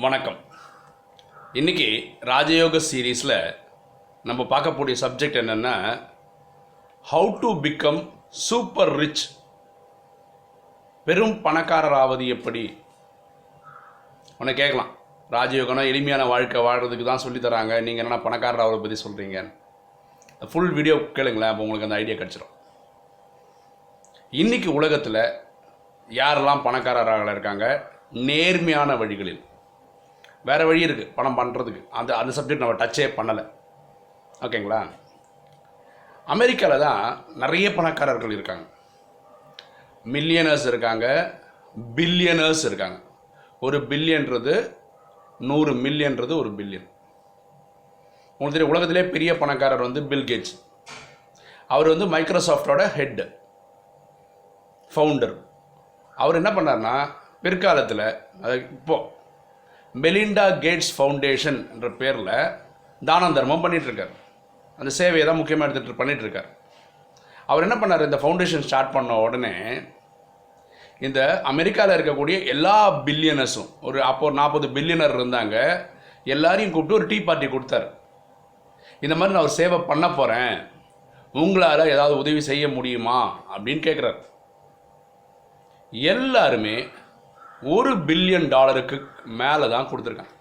வணக்கம். இன்றைக்கி ராஜயோக சீரீஸில் நம்ம பார்க்கக்கூடிய சப்ஜெக்ட் என்னென்னா, how to become super rich, பெரும் பணக்காரர் ஆவது எப்படி. உன்னை கேட்கலாம், ராஜயோகம்னா எளிமையான வாழ்க்கை வாழ்கிறதுக்கு தான் சொல்லித்தராங்க, நீங்கள் என்னென்னா பணக்காரர் ஆவதை பற்றி சொல்கிறீங்க. ஃபுல் வீடியோ கேளுங்களேன், அப்போ உங்களுக்கு அந்த ஐடியா கிடச்சிடும். இன்றைக்கி உலகத்தில் யாரெல்லாம் பணக்காரராக இருக்காங்க, நேர்மையான வழிகளில். வேறு வழி இருக்குது பணம் பண்ணுறதுக்கு, அந்த சப்ஜெக்ட் நம்ம டச்சே பண்ணலை, ஓகேங்களா. அமெரிக்காவில் தான் நிறைய பணக்காரர்கள் இருக்காங்க, மில்லியனர்ஸ் இருக்காங்க, பில்லியனர்ஸ் இருக்காங்க. ஒரு பில்லியன்றது 100 மில்லியன்றது ஒரு பில்லியன். உங்களுக்கு தெரியும், உலகத்திலே பெரிய பணக்காரர் வந்து பில் கேட்ஸ். அவர் வந்து மைக்ரோசாஃப்டோட ஹெட் ஃபவுண்டர். அவர் என்ன பண்ணார்னா, பிற்காலத்தில் இப்போது மெலிண்டா கேட்ஸ் ஃபவுண்டேஷன் என்ற பேரில் தானம் தர்மம் பண்ணிகிட்ருக்கார். அந்த சேவையை தான் முக்கியமாக எடுத்துகிட்டு பண்ணிகிட்ருக்கார். அவர் என்ன பண்ணார், இந்த ஃபவுண்டேஷன் ஸ்டார்ட் பண்ண உடனே இந்த அமெரிக்காவில் இருக்கக்கூடிய எல்லா பில்லியனர்ஸும், அப்போ 40 பில்லியனர் இருந்தாங்க, எல்லாரையும் கூப்பிட்டு ஒரு டீ பார்ட்டி கொடுத்தார். இந்த மாதிரி நான் ஒரு சேவை பண்ண போகிறேன், உங்களால் ஏதாவது உதவி செய்ய முடியுமா அப்படின்னு கேட்குறாரு. எல்லாருமே $1 பில்லியன் மேலே தான் கொடுத்துருக்காங்க.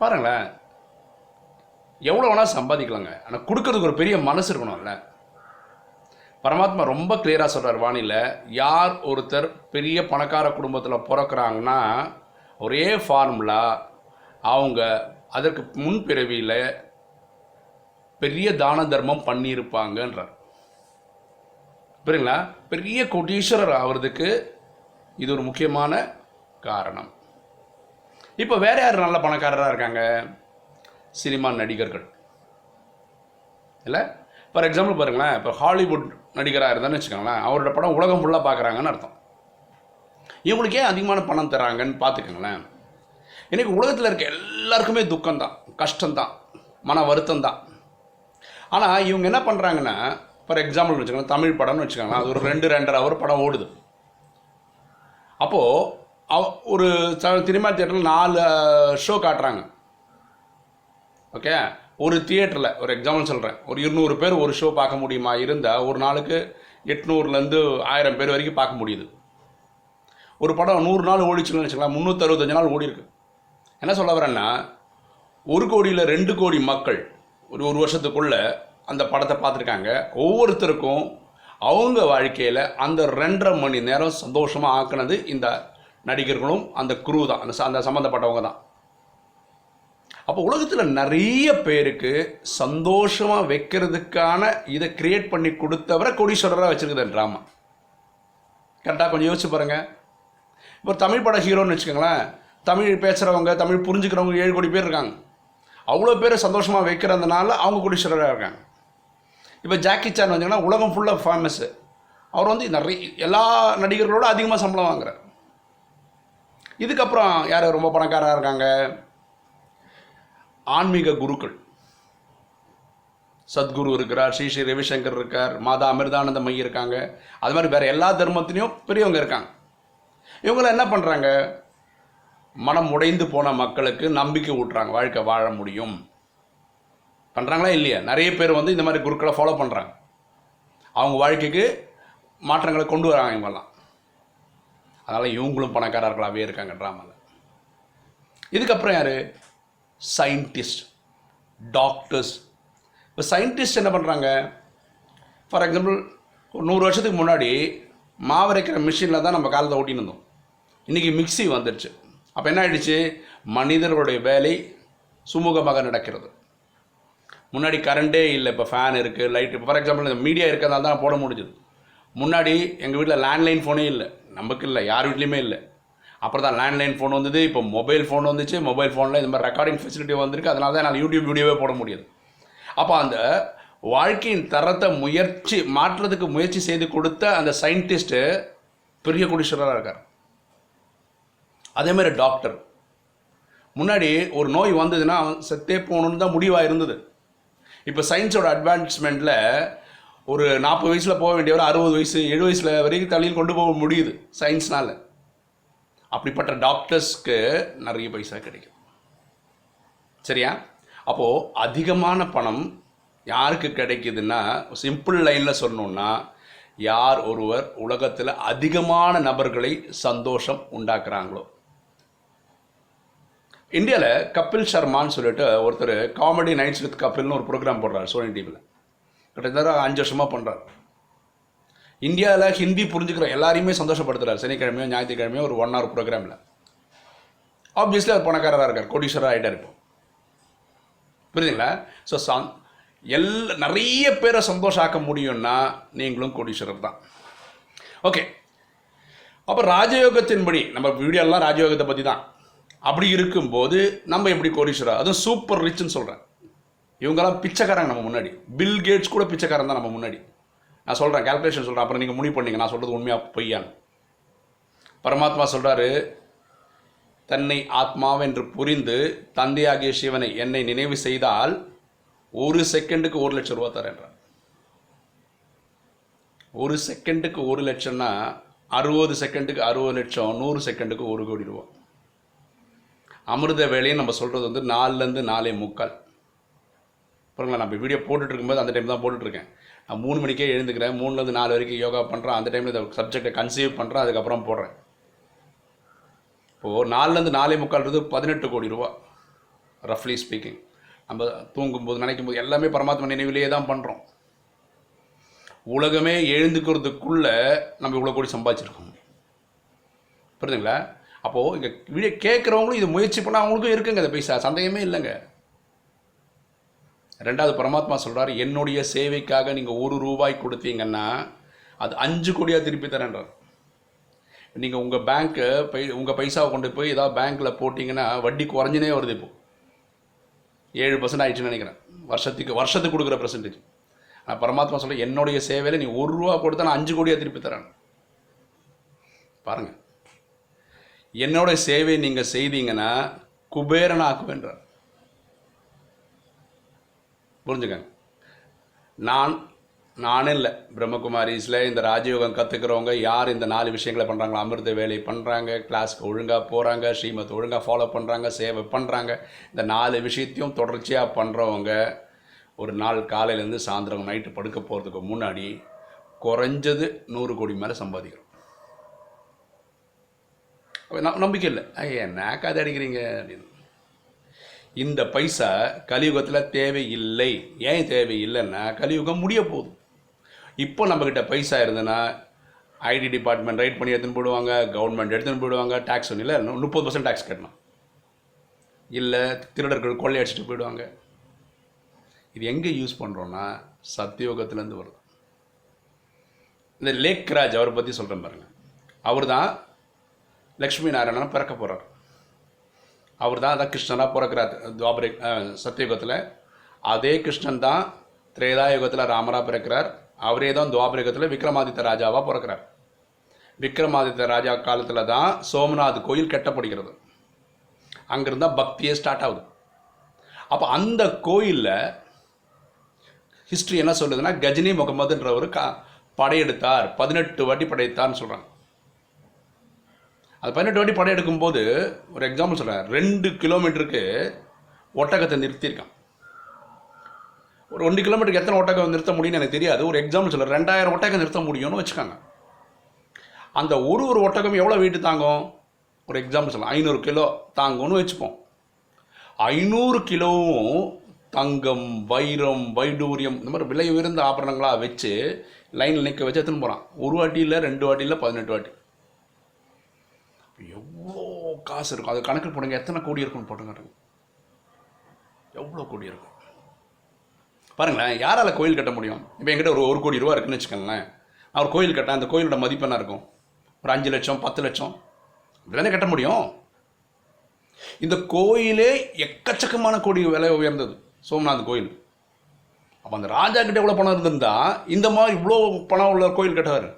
பாருங்களேன், எவ்வளோ வேணால் சம்பாதிக்கலாங்க, ஆனால் கொடுக்கறதுக்கு ஒரு பெரிய மனசு இருக்கணும்ல. பரமாத்மா ரொம்ப கிளியராக சொல்கிறார் வாணியில், யார் ஒருத்தர் பெரிய பணக்கார குடும்பத்தில் பிறக்கிறாங்கன்னா ஒரே ஃபார்முலா, அவங்க அதற்கு முன்பிறவியில் பெரிய தான தர்மம் பண்ணியிருப்பாங்கன்றார். புரியுங்களா? பெரிய கோடீஸ்வரர் ஆகிறதுக்கு இது ஒரு முக்கியமான காரணம். இப்போ வேறு யார் நல்ல பணக்காரராக இருக்காங்க? சினிமா நடிகர்கள் இல்லை. ஃபார் எக்ஸாம்பிள் பாருங்களேன், இப்போ ஹாலிவுட் நடிகராக இருந்தான்னு வச்சுக்கோங்களேன், அவரோட படம் உலகம் ஃபுல்லாக பார்க்குறாங்கன்னு அர்த்தம். இவங்களுக்கு ஏன் அதிகமான பணம் தராங்கன்னு பார்த்துக்கோங்களேன். இன்றைக்கி உலகத்தில் இருக்க எல்லாருக்குமே துக்கம்தான், கஷ்டம்தான், மன வருத்தம் தான். ஆனால் இவங்க என்ன பண்ணுறாங்கன்னா, ஃபார் எக்ஸாம்பிள் வச்சுக்கோங்களேன், தமிழ் படம்னு வச்சுக்கோங்களேன், அது ஒரு 2-2.5 ஹவர் படம் ஓடுது. அப்போது ஒரு சினிமா தியேட்டரில் 4 ஷோ காட்டுறாங்க. ஓகே, ஒரு தியேட்டரில் ஒரு எக்ஸாம்பிள் சொல்கிறேன், ஒரு 200 பேர் ஒரு ஷோ பார்க்க முடியுமா இருந்தால், ஒரு நாளுக்கு 800லேருந்து 1000 பேர் வரைக்கும் பார்க்க முடியுது. ஒரு படம் 100 நாள் ஓடிச்சுன்னு வச்சுக்கலாம், 365 நாள் ஓடி இருக்கு. என்ன சொல்ல வரேன்னா, 1 கோடியில் 2 கோடி மக்கள் ஒரு வருஷத்துக்குள்ளே அந்த படத்தை பார்த்துருக்காங்க. ஒவ்வொருத்தருக்கும் அவங்க வாழ்க்கையில் அந்த 2.5 மணி நேரம் சந்தோஷமாக ஆக்குனது இந்த நடிகர்களும் அந்த குரூ தான், அந்த சம்மந்தப்பட்டவங்க தான். அப்போ உலகத்தில் நிறைய பேருக்கு சந்தோஷமாக வைக்கிறதுக்கான இதை கிரியேட் பண்ணி கொடுத்தவரை கோடீஸ்வரராக வச்சுருக்குது ட்ராமா. கரெக்டாக கொஞ்சம் யோசிச்சு பாருங்கள். இப்போ தமிழ் பட ஹீரோன்னு வச்சுக்கோங்களேன், தமிழ் பேசுகிறவங்க, தமிழ் புரிஞ்சுக்கிறவங்க 7 கோடி பேர் இருக்காங்க. அவ்வளோ பேர் சந்தோஷமாக வைக்கிறதுனால அவங்க கோடீஸ்வரராக இருக்காங்க. இப்போ ஜாக்கி சான் வந்தீங்கன்னா உலகம் ஃபுல்லாக ஃபேமஸ்ஸு. அவர் வந்து நிறைய எல்லா நடிகர்களோட அதிகமாக சம்பளம் வாங்குறார். இதுக்கப்புறம் யார் ரொம்ப பணக்காரராக இருக்காங்க? ஆன்மீக குருக்கள். சத்குரு இருக்கிறார், ஸ்ரீ ஸ்ரீ ரவிசங்கர் இருக்கார், மாதா அமிர்தானந்தமயி இருக்காங்க. அது மாதிரி வேறு எல்லா தர்மத்திலையும் பெரியவங்க இருக்காங்க. இவங்களாம் என்ன பண்ணுறாங்க, மனம் உடைந்து போன மக்களுக்கு நம்பிக்கை ஊட்டுறாங்க, வாழ்க்கை வாழ முடியும். பண்ணுறாங்களா இல்லையா? நிறைய பேர் வந்து இந்த மாதிரி குருக்களை ஃபாலோ பண்ணுறாங்க, அவங்க வாழ்க்கைக்கு மாற்றங்களை கொண்டு வராங்க இவங்கெல்லாம். அதனால் இவங்களும் பணக்காரர்களாகவே இருக்காங்க ட்ராமாவில். இதுக்கப்புறம் யார்? Scientist, doctors. இப்போ சயின்டிஸ்ட் என்ன பண்ணுறாங்க? ஃபார் எக்ஸாம்பிள், 100 வருஷத்துக்கு முன்னாடி மாவரைக்கிற மிஷினில் தான் நம்ம காலத்தை ஓட்டின்னு இருந்தோம். இன்றைக்கி மிக்சி வந்துடுச்சு. அப்போ என்ன ஆகிடுச்சு? மனிதர்களுடைய வேலை சுமூகமாக நடக்கிறது. முன்னாடி கரண்டே இல்லை, இப்போ ஃபேன் இருக்குது, லைட். இப்போ ஃபார் எக்ஸாம்பிள் இந்த மீடியா இருக்கிறதால தான் போட முடிஞ்சுது. முன்னாடி எங்கள் வீட்டில் லேண்ட்லைன் ஃபோனே இல்லை, நமக்கு இல்லை, யார் வீட்லேயுமே இல்லை. அப்புறம் தான் லேண்ட்லைன் ஃபோன் வந்தது, இப்போ மொபைல் ஃபோன் வந்துச்சு. மொபைல் ஃபோனில் இந்த மாதிரி ரெக்கார்டிங் ஃபெசிலிட்டி வந்திருக்கு. அதனால தான் என்னால் யூடியூப் வீடியோவே போட முடியுது. அப்போ அந்த வாழ்க்கையின் தரத்தை மாற்றுறதுக்கு முயற்சி செய்து கொடுத்த அந்த சயின்டிஸ்ட்டு பெரிய கோடீஸ்வரராக இருக்கார். அதேமாதிரி டாக்டர். முன்னாடி ஒரு நோய் வந்ததுன்னா செத்தே போகணுன்னு தான் முடிவாக இருந்தது. இப்போ சயின்ஸோட அட்வான்ஸ்மெண்ட்டில் ஒரு 40 வயசில் போக வேண்டியவர் 60 வயசு 70 வயசில் வரைக்கும் தள்ளியில் கொண்டு போக முடியுது சயின்ஸ்னால். அப்படிப்பட்ட டாக்டர்ஸ்க்கு நிறைய பைசா கிடைக்கும். சரியா? அப்போது அதிகமான பணம் யாருக்கு கிடைக்குதுன்னா, சிம்பிள் லைனில் சொல்லணுன்னா, யார் ஒருவர் உலகத்தில் அதிகமான நபர்களை சந்தோஷம் உண்டாக்குறாங்களோ. இந்தியாவில் கபில் சர்மான்னு சொல்லிட்டு ஒருத்தர் காமெடி நைட்ஸ் வித் கபில்னு ஒரு ப்ரோக்ராம் போடுறாரு சோனி டிவியில். கிட்டத்தட்ட 5 வருஷமாக பண்ணுறாரு. இந்தியாவில் ஹிந்தி புரிஞ்சுக்கிற எல்லாரையுமே சந்தோஷப்படுத்துகிறார். சனிக்கிழமையோ ஞாயிற்றுக்கிழமையோ ஒரு 1 hour ப்ரோக்ராமில். ஆப்வியஸ்லி அவர் பணக்காரராக இருக்கார், கோடீஸ்வரர் ஆகிட்டார் இப்போ. புரியுதுங்களா? ஸோ நிறைய பேரை சந்தோஷம் ஆக்க முடியும்னா நீங்களும் கோடீஸ்வரர் தான். ஓகே, அப்போ ராஜயோகத்தின்படி நம்ம வீடியோலாம் ராஜயோகத்தை பற்றி தான். அப்படி இருக்கும்போது நம்ம எப்படி கோடீஸ்வரர், அதுவும் சூப்பர் ரிச்னு சொல்கிறேன். இவங்கெல்லாம் பிச்சைக்காரங்க நம்ம முன்னாடி. பில் கேட்ஸ் கூட பிச்சைக்காரன் தான் நம்ம முன்னாடி. நான் சொல்கிறேன், கால்குலேஷன் சொல்கிறேன், அப்புறம் நீங்கள் முடிவு பண்ணிங்க நான் சொல்கிறது உண்மையாக பொய்யான்னு. பரமாத்மா சொல்கிறாரு, தன்னை ஆத்மாவென்று புரிந்து தந்தையாகிய சிவனை என்னை நினைவு செய்தால் 1 செகண்டுக்கு 1 லட்சம் ரூபா தரேன்றார். 1 செகண்டுக்கு 1 லட்சம்னா 60 செகண்டுக்கு 60 லட்சம், 100 செகண்டுக்கு 1 கோடி ரூபா. அமிர்த வேலையை நம்ம சொல்கிறது வந்து 4லேருந்து 4:45. பாருங்களா, நான் இப்போ வீடியோ போட்டுட்டு இருக்கும்போது அந்த டைம் தான் போட்டுட்ருக்கேன். நான் 3 மணிக்கே எழுந்துக்கிறேன், 3லேருந்து 4 வரைக்கும் யோகா பண்ணுறேன். அந்த டைமில் இந்த சப்ஜெக்டை கன்சீவ் பண்ணுறேன், அதுக்கப்புறம் போடுறேன். இப்போது 4லேருந்து 4:45 18 கோடி ரூபா ரஃப்லி ஸ்பீக்கிங். நம்ம தூங்கும்போது நினைக்கும்போது எல்லாமே பரமாத்மா நினைவிலேயே தான் பண்ணுறோம். உலகமே எழுந்துக்கிறதுக்குள்ளே நம்ம இவ்வளோ கோடி சம்பாதிச்சிருக்கோம். புரியுதுங்களா? அப்போது இங்கே வீடியோ கேட்குறவங்களும் இது முயற்சி பண்ணால் அவங்களுக்கும் இருக்குங்க அந்த பைசா, சந்தேகமே இல்லைங்க. 2வது பரமாத்மா சொல்கிறார், என்னுடைய சேவைக்காக நீங்கள் 1 ரூபாய் கொடுத்தீங்கன்னா அது 5 கோடியாக திருப்பி தரேன்றார். நீங்கள் உங்கள் பைசாவை கொண்டு போய் ஏதாவது பேங்க்கில் போட்டிங்கன்னா வட்டி குறைஞ்சினே வருது. இப்போது 7% ஆகிடுச்சுன்னு நினைக்கிறேன், வருஷத்துக்கு கொடுக்குற பெர்சன்டேஜ். நான் பரமாத்மா சொல்ல, என்னுடைய சேவையில் நீ 1 ரூபா கொடுத்தா நான் 5 கோடியாக திருப்பி தரேன். பாருங்கள், என்னோடய சேவை நீங்கள் செய்தீங்கன்னா குபேரனை ஆக்குவேன்றார். புரிஞ்சுக்கங்க. நானே இல்லை, பிரம்மகுமாரிஸில் இந்த ராஜயோகம் கற்றுக்கிறவங்க யார் இந்த 4 விஷயங்களை பண்ணுறாங்களோ, அமிர்த வேலை பண்ணுறாங்க, கிளாஸ்க்கு ஒழுங்காக போகிறாங்க, ஸ்ரீமத் ஒழுங்காக ஃபாலோ பண்ணுறாங்க, சேவை பண்ணுறாங்க, இந்த 4 விஷயத்தையும் தொடர்ச்சியாக பண்ணுறவங்க ஒரு நாள் காலையிலேருந்து சாயந்தரம் நைட்டு படுக்க போகிறதுக்கு முன்னாடி குறைஞ்சது 100 கோடி மேலே சம்பாதிக்கிறோம். நம்பிக்கை இல்லை, என்ன கதை அடிக்கிறீங்க அப்படின்னு. இந்த பைசா கலியுகத்தில் தேவையில்லை. ஏன் தேவையில்லைன்னா கலியுகம் முடிய போகுது. இப்போ நம்மக்கிட்ட பைசா இருந்ததுன்னா ஐடி டிபார்ட்மெண்ட் ரைட் பண்ணி எடுத்துன்னு போயிடுவாங்க, கவர்மெண்ட் எடுத்துன்னு போயிடுவாங்க, டேக்ஸ் ஒன்றும் இல்லை 30% டேக்ஸ் கட்டணும், இல்லை திருடர்கள் கொள்ளையடிச்சிட்டு போயிடுவாங்க. இது எங்கே யூஸ் பண்ணுறோன்னா சத்தியோகத்துலேருந்து வருது. இந்த லேக்ராஜ் அவரை பற்றி சொல்கிறேன் பாருங்கள். அவர் தான் லக்ஷ்மி நாராயணன் பிறக்க போகிறார். அவர் தான் அதான் கிருஷ்ணனாக பிறக்கிறார் சத்தியுகத்தில். அதே கிருஷ்ணன் தான் திரேதாயுகத்தில் ராமராக பிறக்கிறார். அவரே தான் துவாபரயுகத்தில் விக்ரமாதித்த ராஜாவாக பிறக்கிறார். விக்ரமாதித்த ராஜா காலத்தில் தான் சோமநாத் கோயில் கட்டப்படுகிறது. அங்கிருந்தா பக்தியே ஸ்டார்ட் ஆகுது. அப்போ அந்த கோயிலில் ஹிஸ்ட்ரி என்ன சொல்லுதுன்னா, கஜினி முகமதுன்றவர் படையெடுத்தார், 18 வாட்டி படையெடுத்தார்னு சொல்கிறாங்க. அது 18 வாட்டி படையெடுக்கும் போது ஒரு எக்ஸாம்பிள் சொல்கிறேன், 2 கிலோமீட்டருக்கு ஒட்டகத்தை நிறுத்தியிருக்கான். ஒரு 2 கிலோமீட்டருக்கு எத்தனை ஒட்டகம் நிறுத்த முடியும்னு எனக்கு தெரியாது. ஒரு எக்ஸாம்பிள் சொல்கிறேன், 2000 ஒட்டகம் நிறுத்த முடியும்னு வச்சுக்காங்க. அந்த ஒரு ஒட்டகம் எவ்வளோ வெயிட்டு தாங்கும்? ஒரு எக்ஸாம்பிள் சொல்லலாம், 500 கிலோ தாங்கும்னு வச்சுப்போம். 500 கிலோவும் தங்கம், வைரம், வைடூரியம் இந்த மாதிரி விலை உயர்ந்த ஆபரணங்களாக வச்சு லைனில் நிற்க வச்சு எடுத்துன்னு போகிறான். 1 வாட்டி இல்லை, 2 வாட்டி இல்லை, 18 வாட்டி. எவ்வளோ காசு இருக்கும் அது கணக்கு போடுங்க. எத்தனை கோடி இருக்குன்னு போட்டுங்க, எவ்வளோ கோடி இருக்கும் பாருங்களேன். யாரால் கோயில் கட்ட முடியும்? இப்போ என்கிட்ட ஒரு 1 கோடி ரூபா இருக்குன்னு வச்சுக்கோங்களேன். நான் ஒரு கோயில் கட்டேன், அந்த கோயிலோட மதிப்பு என்ன இருக்கும்? ஒரு 5 லட்சம் 10 லட்சம் இப்படிதானே கட்ட முடியும். இந்த கோயிலே எக்கச்சக்கமான கோடி விலை உயர்ந்தது சோமநாத் கோயில். அப்போ அந்த ராஜா கிட்ட எவ்வளோ பணம் இருந்திருந்தா இந்த மாதிரி இவ்வளோ பணம் உள்ள கோயில் கட்டுவார்?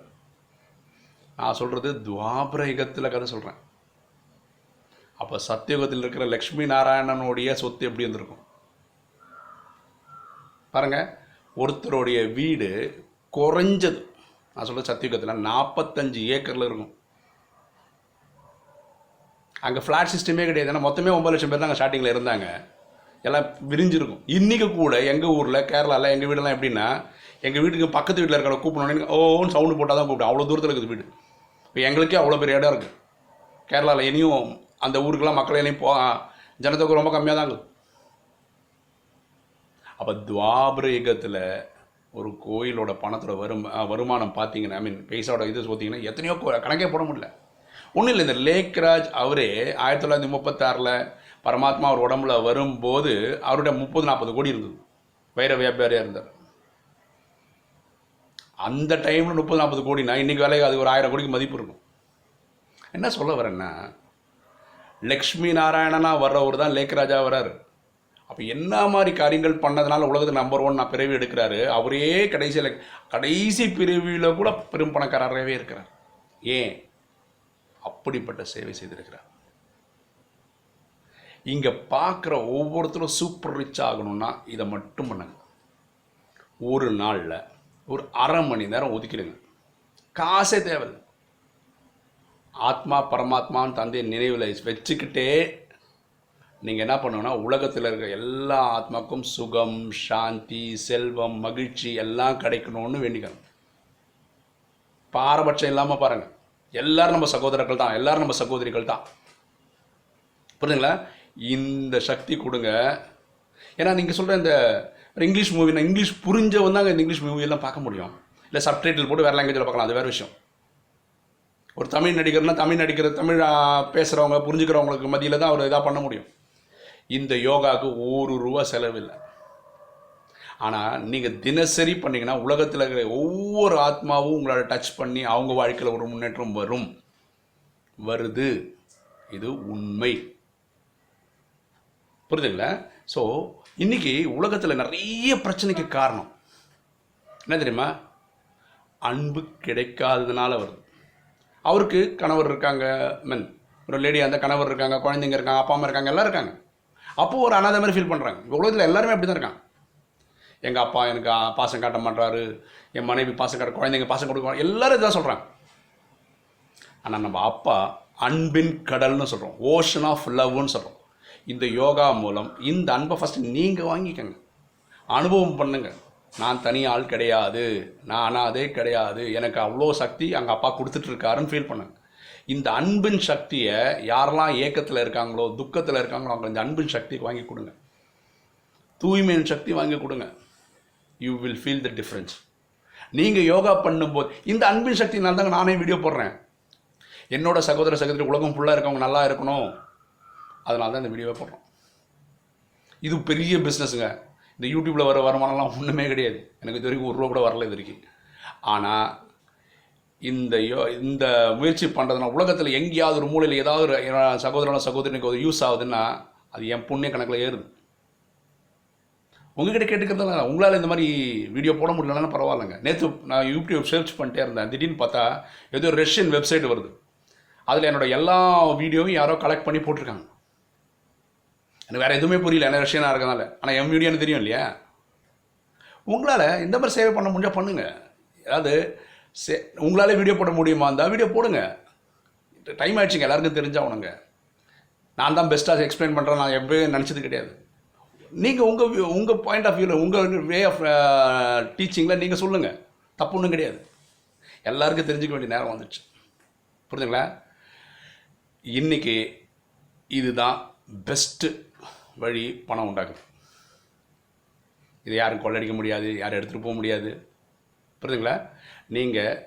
நான் சொல்கிறது துவாபர யுகத்தில் கதை சொல்கிறேன். அப்போ சத்தியுகத்தில் இருக்கிற லக்ஷ்மி நாராயணனுடைய சொத்து எப்படி இருந்திருக்கும் பாருங்கள். ஒருத்தருடைய வீடு குறைஞ்சது, நான் சொல்கிறது சத்தியுகத்தில் 45 ஏக்கரில் இருக்கும். அங்கே ஃப்ளாட் சிஸ்டமே கிடையாது. ஏன்னா மொத்தமே 9 லட்சம் பேர் தான் அங்கே ஸ்டார்டிங்கில் இருந்தாங்க. எல்லாம் விரிஞ்சிருக்கும். இன்றைக்கி கூட எங்கள் ஊரில் கேரளாவில் எங்கள் வீடெல்லாம் எப்படின்னா, எங்கள் வீட்டுக்கு பக்கத்து வீட்டில் இருக்கிற கூப்பிடணுன்னு ஓன்னு சவுண்டு போட்டால் தான் கூப்பிடும். அவ்வளோ தூரத்தில் இருக்குது வீடு. இப்போ எங்களுக்கே அவ்வளோ பெரிய இடம் இருக்குது கேரளாவில். இனியும் அந்த ஊருக்கெல்லாம் மக்கள் இனியும் ஜனத்தொகை ரொம்ப கம்மியாக தான் இருக்குது. அப்போ துவாபர யுகத்தில் ஒரு கோயிலோட பணத்தோட வருமானம் பார்த்தீங்கன்னா, பைசாவோட இது பார்த்தீங்கன்னா எத்தனையோ கணக்கே போட முடியல. ஒன்றும் இல்லை, இந்த லேக்ராஜ் அவரே 1936 பரமாத்மா அவர் உடம்புல வரும்போது அவருடைய 30-40 கோடி இருந்தது. வைர வியாபாரியாக இருந்தார். அந்த டைமில் 30-40 கோடினா இன்றைக்கி வேலை அது ஒரு 1000 கோடிக்கு மதிப்பு இருக்கும். என்ன சொல்ல வரேன்னா, லக்ஷ்மி நாராயணனாக வர்றவர் தான் லேக்ராஜா வர்றாரு. அப்போ என்ன மாதிரி காரியங்கள் பண்ணதுனால உலகத்தில் நம்பர் 1 நான் பிறவி எடுக்கிறாரு. அவரே கடைசி பிறவியில் கூட பெரும் பணக்காரராகவே இருக்கிறார். ஏன்? அப்படிப்பட்ட சேவை செய்திருக்கிறார். இங்கே பார்க்குற ஒவ்வொருத்தரும் சூப்பர் ரிச் ஆகணும்னா இதை மட்டும் பண்ணுங்க. ஒரு நாளில் ஒரு அரை மணி நேரம் ஒதுக்கிடுங்க. காசே தேவையில்லை. ஆத்மா பரமாத்மான்னு தந்தையை நினைவில் வச்சுக்கிட்டே நீங்கள் என்ன பண்ணுங்கன்னா, உலகத்தில் இருக்கிற எல்லா ஆத்மாக்கும் சுகம், சாந்தி, செல்வம், மகிழ்ச்சி எல்லாம் கிடைக்கணும்னு வேண்டிக்கணும். பாரபட்சம் இல்லாமல் பாருங்கள். எல்லோரும் நம்ம சகோதரர்கள் தான், எல்லோரும் நம்ம சகோதரிகள் தான். புரியுதுங்களா? இந்த சக்தி கொடுங்க. ஏன்னா நீங்கள் சொல்கிற இந்த இங்கிலீஷ் மூவினா இங்கிலீஷ் புரிஞ்சவன் தாங்க இந்த இங்கிலீஷ் மூவியெல்லாம் பார்க்க முடியும். இல்லை சப்டைட்டில் போட்டு வேறு லாங்குவேஜில் பார்க்கலாம், அது வேறு விஷயம். ஒரு தமிழ் நடிகர்னா தமிழ் தமிழ் பேசுகிறவங்க புரிஞ்சுக்கிறவங்களுக்கு மத்தியில் தான் அவர் இதாக பண்ண முடியும். இந்த யோகாவுக்கு ₹1 செலவில்லை. ஆனால் நீங்கள் தினசரி பண்ணிங்கன்னா உலகத்தில் இருக்கிற ஒவ்வொரு ஆத்மாவும் உங்களால் டச் பண்ணி அவங்க வாழ்க்கையில் ஒரு முன்னேற்றம் வருது. இது உண்மை. புரியுதுங்களா? ஸோ இன்றைக்கி உலகத்தில் நிறைய பிரச்சனைக்கு காரணம் என்ன தெரியுமா? அன்பு கிடைக்காததுனால வருது. அவருக்கு கணவர் இருக்காங்க, ஒரு லேடி அந்த கணவர் இருக்காங்க, குழந்தைங்க இருக்காங்க, அப்பா அம்மா இருக்காங்க, எல்லாம் இருக்காங்க. அப்போது ஒரு அனாதை மாதிரி ஃபீல் பண்ணுறாங்க. உலகத்தில் எல்லாருமே அப்படி தான் இருக்காங்க. எங்கள் அப்பா எனக்கு பாசம் காட்ட மாட்டாரு, என் மனைவி பாசம் காட்ட, குழந்தைங்க பாசம் கொடுக்க, எல்லோரும் இதான் சொல்கிறாங்க. ஆனால் நம்ம அப்பா அன்பின் கடல்னு சொல்கிறோம், ஓஷன் ஆஃப் லவ்னு சொல்கிறோம். இந்த யோகா மூலம் இந்த அன்பை ஃபஸ்ட்டு நீங்கள் வாங்கிக்கங்க, அனுபவம் பண்ணுங்க. நான் தனி ஆள் கிடையாது, நான் அனாதே கிடையாது, எனக்கு அவ்வளோ சக்தி எங்கள் அப்பா கொடுத்துட்ருக்காருன்னு ஃபீல் பண்ணுங்க. இந்த அன்பின் சக்தியை யாரெல்லாம் ஏக்கத்தில் இருக்காங்களோ, துக்கத்தில் இருக்காங்களோ, அவங்க இந்த அன்பின் சக்தியை வாங்கி கொடுங்க. தூய்மையின் சக்தி வாங்கி கொடுங்க. You will feel the difference. நீங்கள் யோகா பண்ணும்போது இந்த அன்பின் சக்தினால தாங்க நானே வீடியோ போடுறேன். என்னோட சகோதரி உலகம் ஃபுல்லாக இருக்கவங்க நல்லா இருக்கணும், அதனால தான் இந்த வீடியோவை போடுறோம். இது பெரிய பிஸ்னஸுங்க. இந்த யூடியூப்பில் வர வருமானம்லாம் ஒன்றுமே கிடையாது. எனக்கு இது வரைக்கும் ₹1 கூட வரல இது வரைக்கும். ஆனால் இந்த முயற்சி பண்ணுறதுனா உலகத்தில் எங்கேயாவது ஒரு மூலையில் ஏதாவது ஒரு சகோதரனுக்கு ஒரு யூஸ் ஆகுதுன்னா அது என் புண்ணிய கணக்கில் ஏறுது. உங்ககிட்ட கேட்டுக்கிறதுனால உங்களால் இந்த மாதிரி வீடியோ போட முடியலன்னா பரவாயில்லைங்க. நேற்று நான் யூடியூப் சர்ச் பண்ணிட்டே இருந்தேன். திடீர்னு பார்த்தா ஏதோ ரஷ்யன் வெப்சைட் வருது. அதில் என்னோடய எல்லா வீடியோவும் யாரோ கலெக்ட் பண்ணி போட்டிருக்காங்க. எனக்கு வேறு எதுவுமே புரியல, என்ன ரஷ்யனாக இருக்கனால. ஆனால் என் வீடியோ எனக்கு தெரியும் இல்லையா? உங்களால் இந்த மாதிரி சேவை பண்ண முடிஞ்சால் பண்ணுங்கள். அதாவது உங்களால் வீடியோ போட முடியுமா இருந்தால் வீடியோ போடுங்க. டைம் ஆகிடுச்சிங்க, எல்லாருக்கும் தெரிஞ்சாகணுங்க. நான் தான் பெஸ்ட்டாக எக்ஸ்பிளைன் பண்ணுறேன், நான் எப்போயும் நினச்சது கிடையாது. நீங்கள் உங்கள் பாயிண்ட் ஆஃப் வியூவில், உங்கள் வே ஆஃப் டீச்சிங்கில் நீங்கள் சொல்லுங்கள், தப்பு ஒன்றும் கிடையாது. எல்லாருக்கும் தெரிஞ்சுக்க வேண்டிய நேரம் வந்துடுச்சு. புரியுதுங்களா? இன்றைக்கி இதுதான் பெஸ்ட்டு வழி பணம் உண்டாக்குது. இதை யாரும் கொள்ளடிக்க முடியாது, யாரும் எடுத்துகிட்டு போக முடியாது. புரியுதுங்களா? நீங்கள்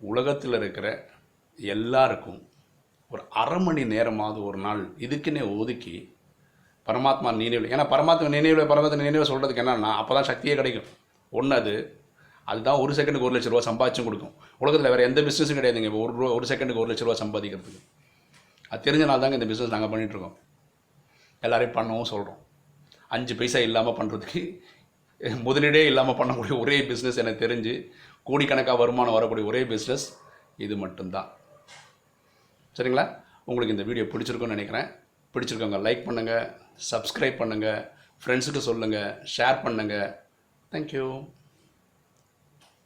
உலகத்தில் இருக்கிற எல்லாருக்கும் ஒரு அரை மணி நேரமாவது ஒரு நாள் இதுக்குன்னே ஒதுக்கி பரமாத்மா நினைவில், ஏன்னா பரமாத்மா நினைவில் சொல்கிறதுக்கு என்னன்னா அப்போ தான் சக்தியே கிடைக்கும். ஒன்று அதுதான் 1 செகண்டுக்கு ₹1,00,000 சம்பாதிச்சும் கொடுக்கும். உலகத்தில் வேறு எந்த பிஸ்னஸும் கிடையாதுங்க இப்போ ஒரு செகண்டுக்கு ₹1,00,000 சம்பாதிக்கிறதுக்கு. அது தெரிஞ்சனால தாங்க இந்த பிஸ்னஸ் நாங்கள் பண்ணிகிட்ருக்கோம். எல்லோரையும் பண்ணவும் சொல்கிறோம். 5 பைசா இல்லாமல் பண்ணுறதுக்கு, முதலீடே இல்லாமல் பண்ணக்கூடிய ஒரே பிஸ்னஸ் எனக்கு தெரிஞ்சு கோடிக்கணக்காக வருமானம் வரக்கூடிய ஒரே பிஸ்னஸ் இது மட்டும்தான். சரிங்களா? உங்களுக்கு இந்த வீடியோ பிடிச்சிருக்குன்னு நினைக்கிறேன். பிடிச்சிருக்கவங்க லைக் பண்ணுங்கள், சப்ஸ்கிரைப் பண்ணுங்கள், ஃப்ரெண்ட்ஸுக்கு சொல்லுங்கள், ஷேர் பண்ணுங்கள். தேங்க்யூ.